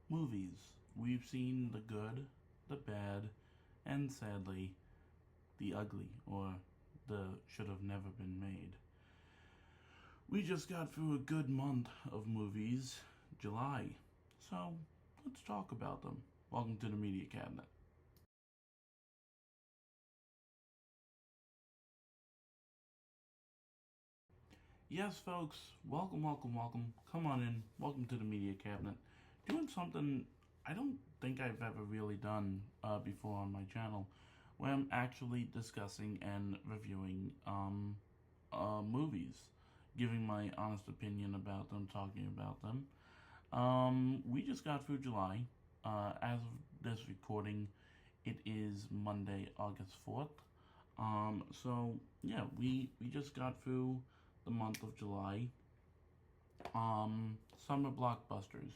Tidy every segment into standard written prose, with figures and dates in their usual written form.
Movies. We've seen the good, the bad, and sadly, the ugly, or the should have never been made. We just got through a good month of movies, July. So, let's talk about them. Welcome to the Media Cabinet. Yes, folks, welcome, welcome, welcome. Come on in. Welcome to the Media Cabinet. Doing something I don't think I've ever really done before on my channel, where I'm actually discussing and reviewing movies, giving my honest opinion about them, talking about them. We just got through July. As of this recording, it is Monday, August 4th. So yeah, we just got through the month of July. Summer blockbusters,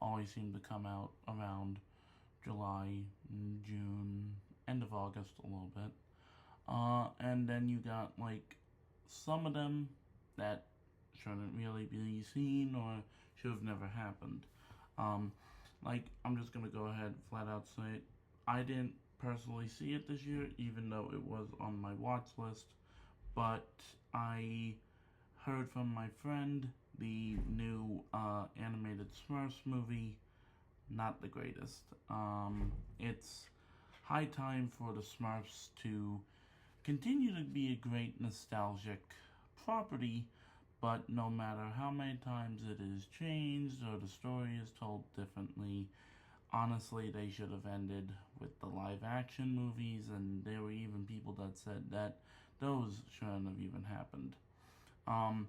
always seem to come out around July, June, end of August a little bit. And then you got like some of them that shouldn't really be seen or should have never happened. Um, like, I'm just gonna go ahead flat out say it. I didn't personally see it this year, even though it was on my watch list, but I heard from my friend the new animated Smurfs movie, not the greatest. It's high time for the Smurfs to continue to be a great nostalgic property, but no matter how many times it is changed or the story is told differently, honestly, they should have ended with the live action movies, and there were even people that said that those shouldn't have even happened. Um,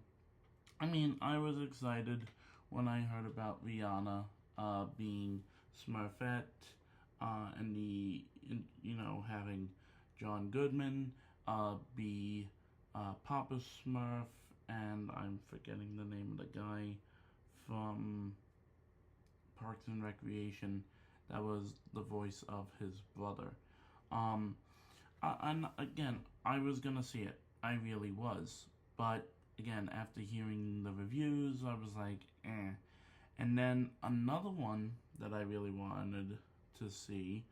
I was excited when I heard about Rihanna being Smurfette and having John Goodman be Papa Smurf, and I'm forgetting the name of the guy from Parks and Recreation that was the voice of his brother. Um, and again, I was gonna see it. I really was. But again, after hearing the reviews, I was like, eh. And then another one that I really wanted to see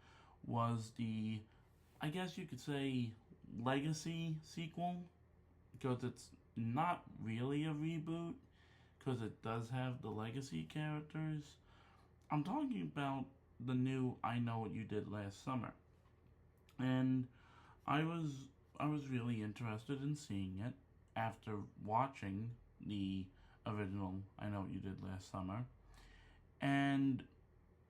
was the, I guess you could say, Legacy sequel, because it's not really a reboot, because it does have the Legacy characters. I'm talking about the new I Know What You Did Last Summer. And I was I was really interested in seeing it after watching the original I Know What You Did Last Summer. And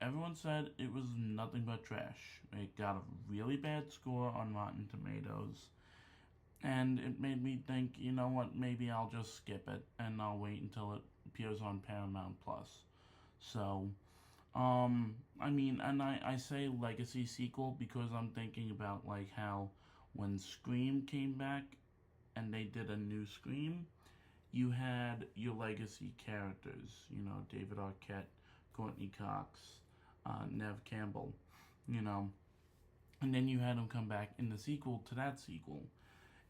everyone said it was nothing but trash. It got a really bad score on Rotten Tomatoes. And it made me think, you know what, maybe I'll just skip it and I'll wait until it appears on Paramount Plus. So, I say legacy sequel because I'm thinking about like how when Scream came back and they did a new Scream, you had your legacy characters, David Arquette, Courtney Cox, Nev Campbell, you know, and then you had them come back in the sequel to that sequel.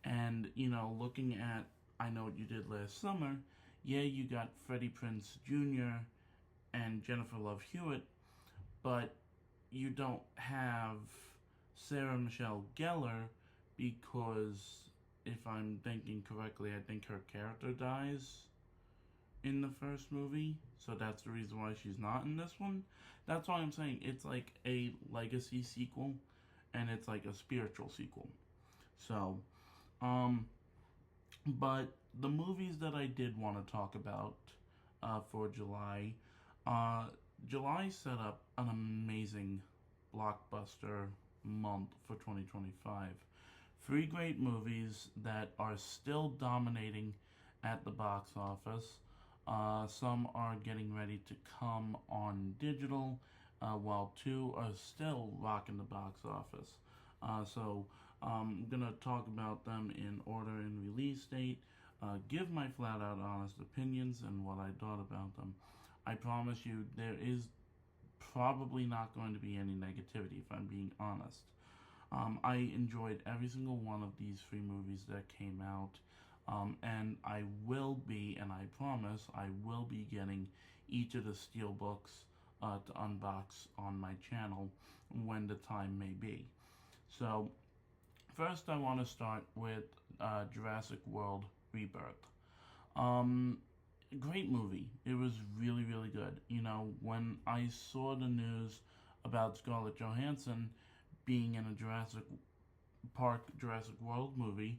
And, looking at I Know What You Did Last Summer, yeah, you got Freddie Prinze Jr. and Jennifer Love Hewitt, but you don't have Sarah Michelle Gellar because, if I'm thinking correctly, I think her character dies in the first movie, so that's the reason why she's not in this one. That's why I'm saying it's like a legacy sequel, and it's like a spiritual sequel. So, um, but the movies that I did want to talk about for July, uh, July set up an amazing blockbuster month for 2025. Three great movies that are still dominating at the box office. Some are getting ready to come on digital, while two are still rocking the box office. So I'm going to talk about them in order and release date, give my flat out honest opinions and what I thought about them. I promise you, there is probably not going to be any negativity if I'm being honest. I enjoyed every single one of these three movies that came out. And I promise, I will be getting each of the steelbooks to unbox on my channel when the time may be. So, first I want to start with Jurassic World Rebirth. Um, Great movie. It was really, really good. You know, when I saw the news about Scarlett Johansson being in a Jurassic World movie,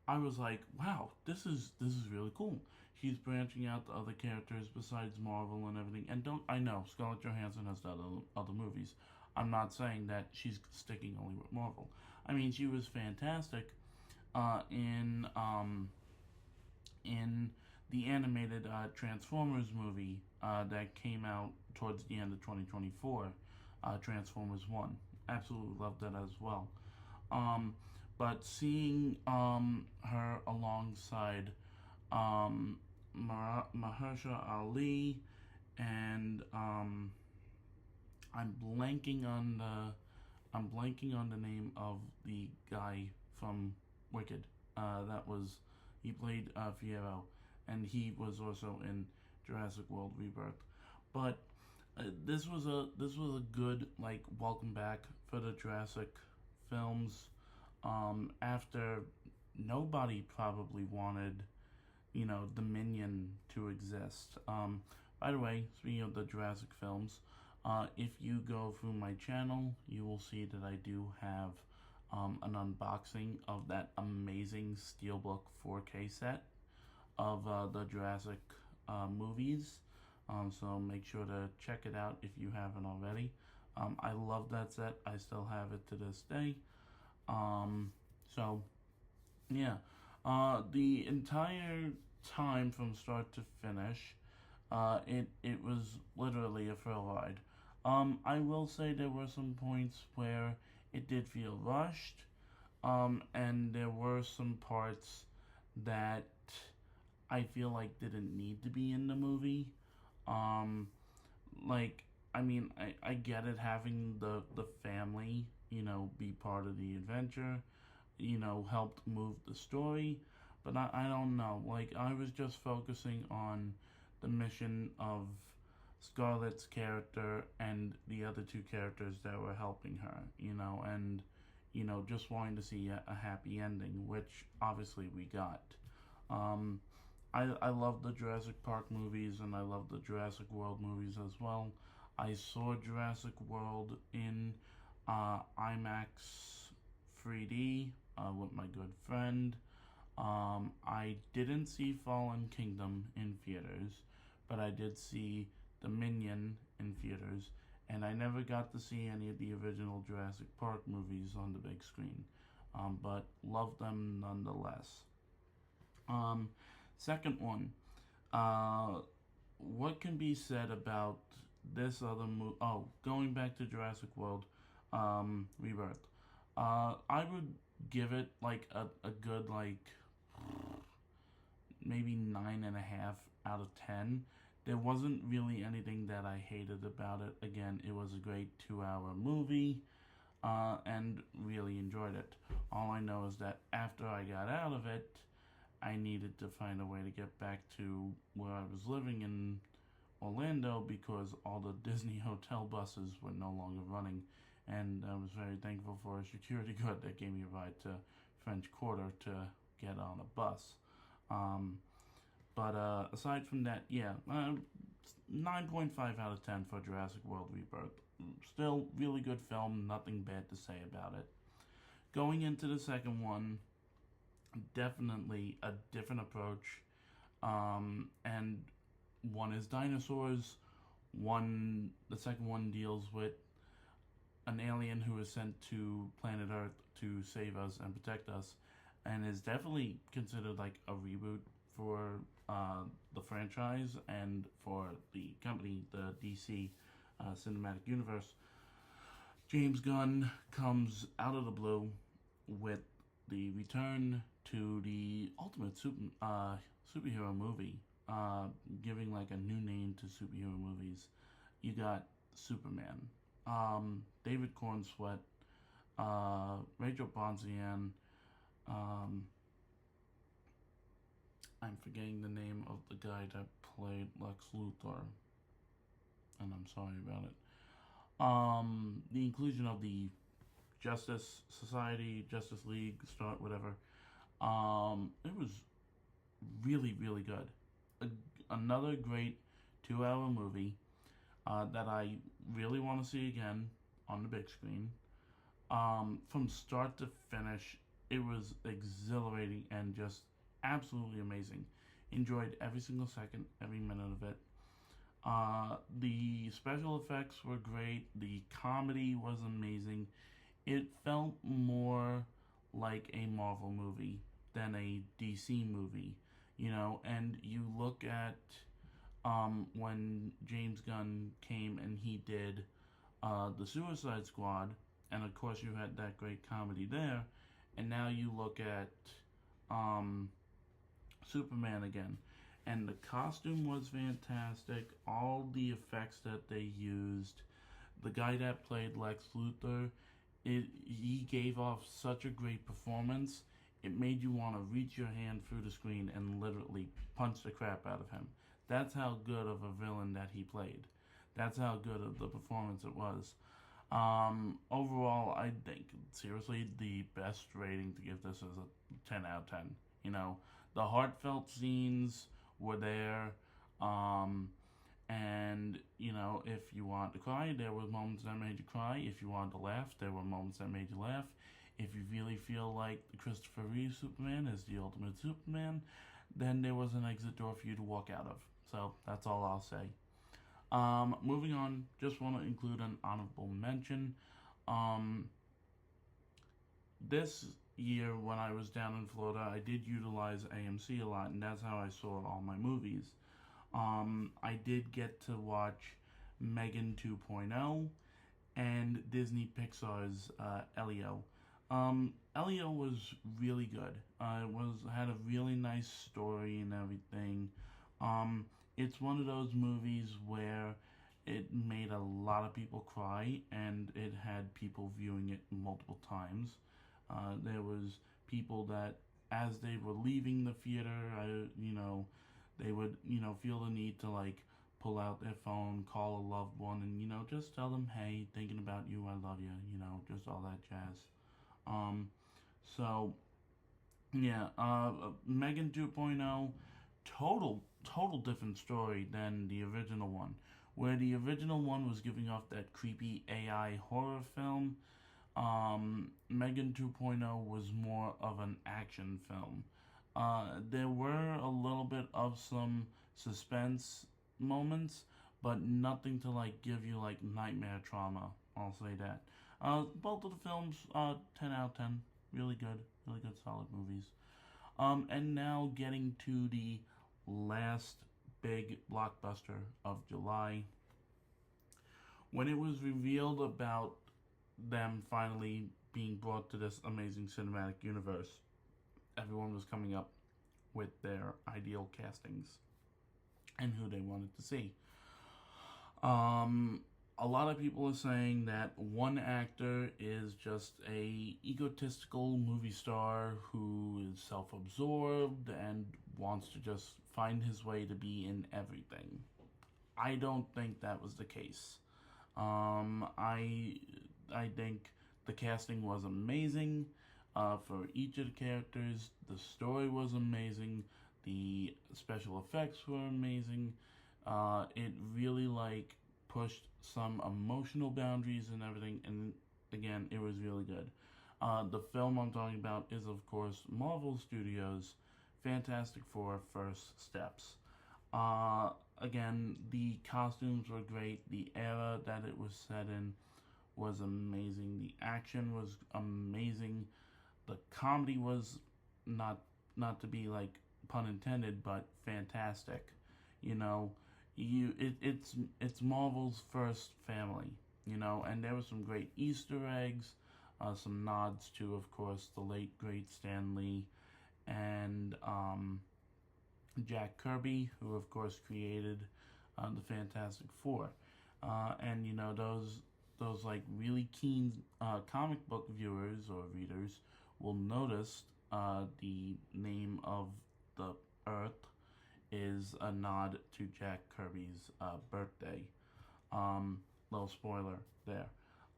I was like, wow, this is really cool. She's branching out to other characters besides Marvel and everything. And don't I know Scarlett Johansson has done other movies. I'm not saying that she's sticking only with Marvel. I mean, she was fantastic in the animated Transformers movie that came out towards the end of 2024, Transformers 1. Absolutely loved that as well. Um, but seeing her alongside Mahershala Ali and I'm blanking on the name of the guy from Wicked. That was he played Fierro, and he was also in Jurassic World Rebirth. But this was a good like welcome back for the Jurassic films. After nobody probably wanted, Dominion to exist. By the way, speaking of the Jurassic films, if you go through my channel, you will see that I do have an unboxing of that amazing Steelbook 4K set of the Jurassic movies. So make sure to check it out if you haven't already. I love that set. I still have it to this day. So, yeah. The entire time from start to finish, it was literally a thrill ride. I will say there were some points where it did feel rushed, and there were some parts that I feel like didn't need to be in the movie. Um, like, I mean, I get it having the family, be part of the adventure, helped move the story, but I don't know. Like, I was just focusing on the mission of Scarlett's character and the other two characters that were helping her, and, just wanting to see a happy ending, which obviously we got. Um, I love the Jurassic Park movies and I love the Jurassic World movies as well. I saw Jurassic World in IMAX 3D with my good friend. I didn't see Fallen Kingdom in theaters, but I did see Dominion in theaters, and I never got to see any of the original Jurassic Park movies on the big screen, but loved them nonetheless. Um, Second one, what can be said about this other movie? Oh, going back to Jurassic World, Rebirth. I would give it like a good like maybe 9.5 out of 10. There wasn't really anything that I hated about it. Again, it was a great 2-hour movie, and really enjoyed it. All I know is that after I got out of it, I needed to find a way to get back to where I was living in Orlando because all the Disney hotel buses were no longer running, and I was very thankful for a security guard that gave me a ride to French Quarter to get on a bus. But aside from that, yeah, 9.5 out of 10 for Jurassic World Rebirth. Still, really good film, nothing bad to say about it. Going into the second one, definitely a different approach. And one is dinosaurs. The second one deals with an alien who is sent to planet Earth to save us and protect us, and is definitely considered like a reboot for the franchise and for the company, the DC Cinematic Universe. James Gunn comes out of the blue with the return to the ultimate superhero movie, giving like a new name to superhero movies. You got Superman, David Cornsweet, Rachel Bonzian. I'm forgetting the name of the guy that played Lex Luthor. and I'm sorry about it. The inclusion of the Justice Society, Justice League, Start, whatever. It was really, really good. Another great 2 hour movie that I really want to see again on the big screen. From start to finish, it was exhilarating and just absolutely amazing. Enjoyed every single second, every minute of it. The special effects were great. The comedy was amazing. It felt more like a Marvel movie than a DC movie, And you look at when James Gunn came and he did the Suicide Squad, and of course you had that great comedy there, and now you look at um, Superman again, and the costume was fantastic. All the effects that they used, the guy that played Lex Luthor, he gave off such a great performance. It made you want to reach your hand through the screen and literally punch the crap out of him. That's how good of a villain that he played. That's how good of the performance it was. Overall, I think seriously the best rating to give this is a 10 out of 10. The heartfelt scenes were there. And if you want to cry, there were moments that made you cry. If you wanted to laugh, there were moments that made you laugh. If you really feel like Christopher Reeve Superman is the ultimate Superman, then there was an exit door for you to walk out of. So that's all I'll say. Moving on, just want to include an honorable mention. This year, when I was down in Florida, I did utilize AMC a lot, and that's how I saw all my movies. I did get to watch Megan 2.0 and Disney Pixar's Elio. Elio was really good. It had a really nice story and everything. It's one of those movies where it made a lot of people cry, and it had people viewing it multiple times. There was people that, as they were leaving the theater, they would, feel the need to pull out their phone, call a loved one, and just tell them, hey, thinking about you, I love you, just all that jazz. So yeah, Megan 2.0, total different story than the original one. Where the original one was giving off that creepy AI horror film, Megan 2.0 was more of an action film. There were a little bit of some suspense moments, but nothing to give you nightmare trauma. I'll say that. Both of the films, 10 out of 10, really good, solid movies. And now getting to the last big blockbuster of July. When it was revealed about them finally being brought to this amazing cinematic universe, everyone was coming up with their ideal castings and who they wanted to see. A lot of people are saying that one actor is just a egotistical movie star who is self-absorbed and wants to just find his way to be in everything. I don't think that was the case. I think the casting was amazing for each of the characters. The story was amazing. The special effects were amazing. It really pushed some emotional boundaries and everything, and again, it was really good. The film I'm talking about is, of course, Marvel Studios' Fantastic Four: First Steps. Again, the costumes were great. The era that it was set in was amazing. The action was amazing. The comedy was not to be pun intended, but fantastic. It's Marvel's first family, and there were some great Easter eggs, some nods to, of course, the late great Stan Lee and Jack Kirby, who of course created the Fantastic Four, and those really keen comic book viewers or readers will notice the name of the Earth is a nod to Jack Kirby's birthday. Little spoiler there.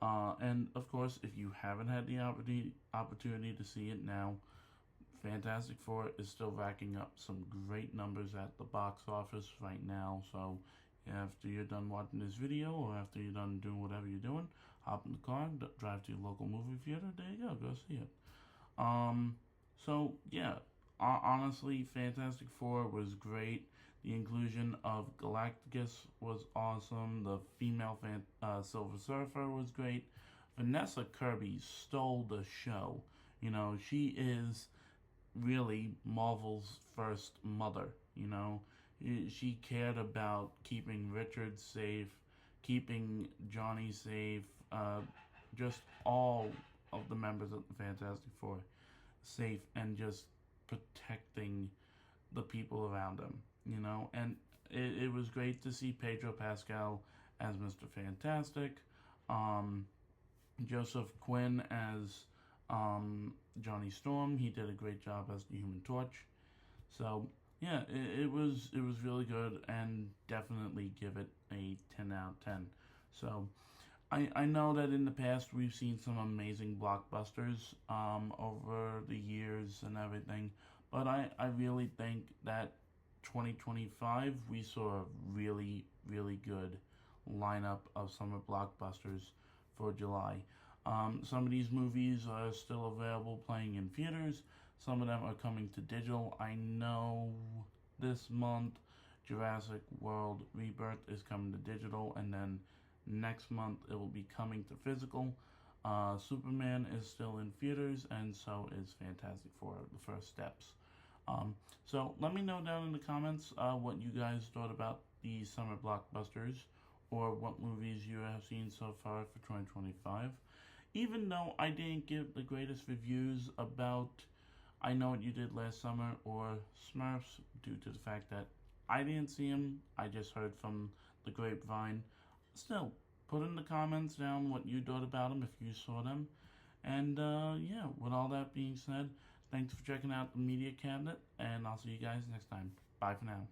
And of course, if you haven't had the opportunity to see it now, Fantastic Four is still racking up some great numbers at the box office right now. So after you're done watching this video, or after you're done doing whatever you're doing, hop in the car, drive to your local movie theater. There you go, go see it. So yeah, honestly, Fantastic Four was great. The inclusion of Galactus was awesome. The female Silver Surfer was great. Vanessa Kirby stole the show. You know, she is really Marvel's first mother. You know, she cared about keeping Richard safe, keeping Johnny safe, just all of the members of the Fantastic Four safe, and just protecting the people around him. You know, and it was great to see Pedro Pascal as Mr. Fantastic, Joseph Quinn as Johnny Storm. He did a great job as the Human Torch. So yeah, it was really good, and definitely give it a 10 out of 10. So I know that in the past we've seen some amazing blockbusters over the years and everything, but I really think that 2025 we saw a really good lineup of summer blockbusters for July. Some of these movies are still available playing in theaters. Some of them are coming to digital. I know this month Jurassic World Rebirth is coming to digital, and then next month it will be coming to physical. Superman is still in theaters, and so is Fantastic Four, the first steps. So let me know down in the comments what you guys thought about the summer blockbusters, or what movies you have seen so far for 2025. Even though I didn't give the greatest reviews about I Know What You Did Last Summer or Smurfs, due to the fact that I didn't see them, I just heard from the grapevine. Still, put in the comments down what you thought about them if you saw them. And yeah, with all that being said, thanks for checking out the Media Cabinet, and I'll see you guys next time. Bye for now.